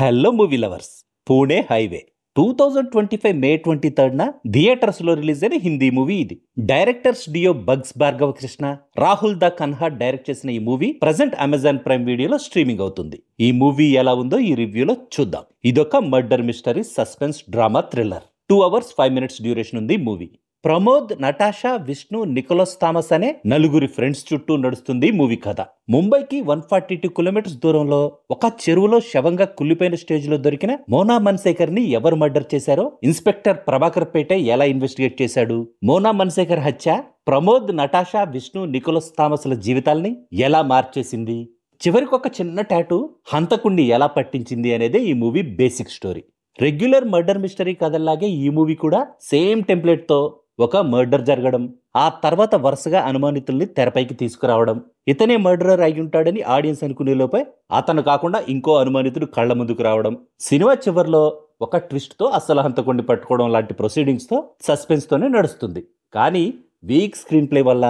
Hello movie lovers. Pune highway 2025 May 23న theatres లో release అయిన హిందీ మూవీ ఇది. డైరెక్టర్స్ డియో బగ్స్ భార్గవ కృష్ణ, రాహుల్ ద కన్హా డైరెక్ట్ చేసిన ఈ మూవీ ప్రజెంట్ అమెజాన్ ప్రైమ్ వీడియోలో స్ట్రీమింగ్ అవుతుంది. ఈ మూవీ ఎలా ఉందో ఈ రివ్యూలో చూద్దాం. ఇదొక murder mystery suspense drama thriller. 2 hours 5 minutes duration ఉంది movie. Pramod, Natasha, Vishnu, Nicholas Thomas అనే నలుగురి ఫ్రెండ్స్ చుట్టూ నడుస్తుంది మూవీ కథ. ముంబైకి 142 కిలోమీటర్స్ దూరంలో ఒక చెరువులో శవంగా కుళ్ళిపోయిన స్టేజ్ లో దొరికిన మోనా మన్సేకర్ ని ఎవరు మర్డర్ చేశారో ఇన్స్పెక్టర్ ప్రభాకర్ పేటే ఎలా ఇన్వెస్టిగేట్ చేశాడు, మోనా మన్సేకర్ హత్య ప్రమోద్, నటాషా, విష్ణు, నికోలస్ థామస్ల జీవితాల్ని ఎలా మార్చేసింది, చివరికి ఒక చిన్న టాటూ హంతకుణ్ణి ఎలా పట్టించింది అనేదే ఈ movie basic story. Regular murder mystery కథల్లాగే ఈ మూవీ కూడా సేమ్ టెంప్లెట్ తో ఒక మర్డర్ జరగడం, ఆ తర్వాత వరుసగా అనుమానితుల్ని తెరపైకి తీసుకురావడం, ఇతనే మర్డరర్ అయి ఉంటాడని ఆడియన్స్ అనుకునే లోపే అతను కాకుండా ఇంకో అనుమానితుడు కళ్ల ముందుకు రావడం, సినిమా చివరిలో ఒక ట్విస్ట్ తో అసలు హంతకుణ్ణి పట్టుకోవడం లాంటి ప్రొసీడింగ్స్ తో సస్పెన్స్ తోనే నడుస్తుంది. కానీ వీక్ స్క్రీన్ ప్లే వల్ల,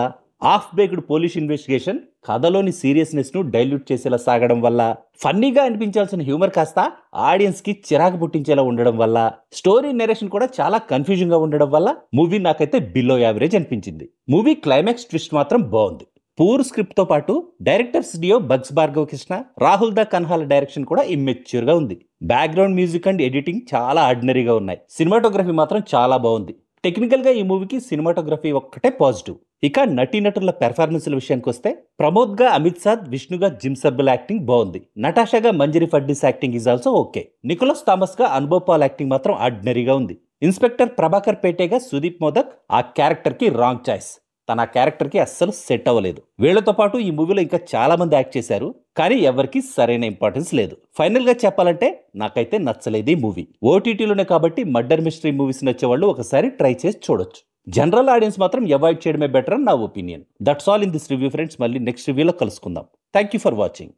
హాఫ్ బేక్డ్ పోలీస్ ఇన్వెస్టిగేషన్ కథలోని సీరియస్నెస్ ను డైల్యూట్ చేసేలా సాగడం వల్ల, ఫన్నీగా అనిపించాల్సిన హ్యూమర్ కాస్త ఆడియన్స్ కి చిరాకు పుట్టించేలా ఉండడం వల్ల, స్టోరీ నెరేషన్ కూడా చాలా కన్ఫ్యూజన్ గా ఉండడం వల్ల మూవీ నాకైతే బిలో యావరేజ్ అనిపించింది. మూవీ క్లైమాక్స్ ట్విస్ట్ మాత్రం బాగుంది. పూర్ స్క్రిప్ట్ తో పాటు డైరెక్టర్స్ డియో బగ్స్ భార్గవ కృష్ణ, రాహుల్ ద కన్హాల డైరెక్షన్ కూడా ఇమ్మెచ్యూర్ గా ఉంది. బ్యాక్గ్రౌండ్ మ్యూజిక్ అండ్ ఎడిటింగ్ చాలా ఆర్డినరీగా ఉన్నాయి. సినిమాటోగ్రఫీ మాత్రం చాలా బాగుంది. టెక్నికల్ గా ఈ మూవీకి సినిమాటోగ్రఫీ ఒక్కటే పాజిటివ్. ఇక నటీనటుల పెర్ఫార్మెన్స్ల విషయానికి వస్తే ప్రమోద్ గా అమిత్ సాద్, విష్ణుగా జిమ్ సబ్బుల యాక్టింగ్ బాగుంది. నటాషాగా Manjari Fadnis acting is also okay. Nicholas Thomas గా అనుభవ్ పాల్ యాక్టింగ్ మాత్రం ఆర్డినరీగా ఉంది. ఇన్స్పెక్టర్ ప్రభాకర్ పేటేగా సుదీప్ మోదక్ ఆ క్యారెక్టర్ కి రాంగ్ చాయిస్. తన క్యారెక్టర్ కి అస్సలు సెట్ అవ్వలేదు. వీళ్లతో పాటు ఈ మూవీలో ఇంకా చాలా మంది యాక్ట్ చేశారు, కానీ ఎవరికి సరైన ఇంపార్టెన్స్ లేదు. ఫైనల్ గా చెప్పాలంటే నాకైతే నచ్చలేదు ఈ మూవీ. ఓటీటీలోనే కాబట్టి మర్డర్ మిస్టరీ మూవీస్ నచ్చేవాళ్ళు ఒకసారి ట్రై చేసి చూడొచ్చు. జనరల్ ఆడియన్స్ మాత్రం అవాయిడ్ చేయడమే బెటర్ అని నా opinion. That's all in this review friends. మళ్ళీ నెక్స్ట్ రివ్యూలో కలుసుకుందాం. Thank you for watching.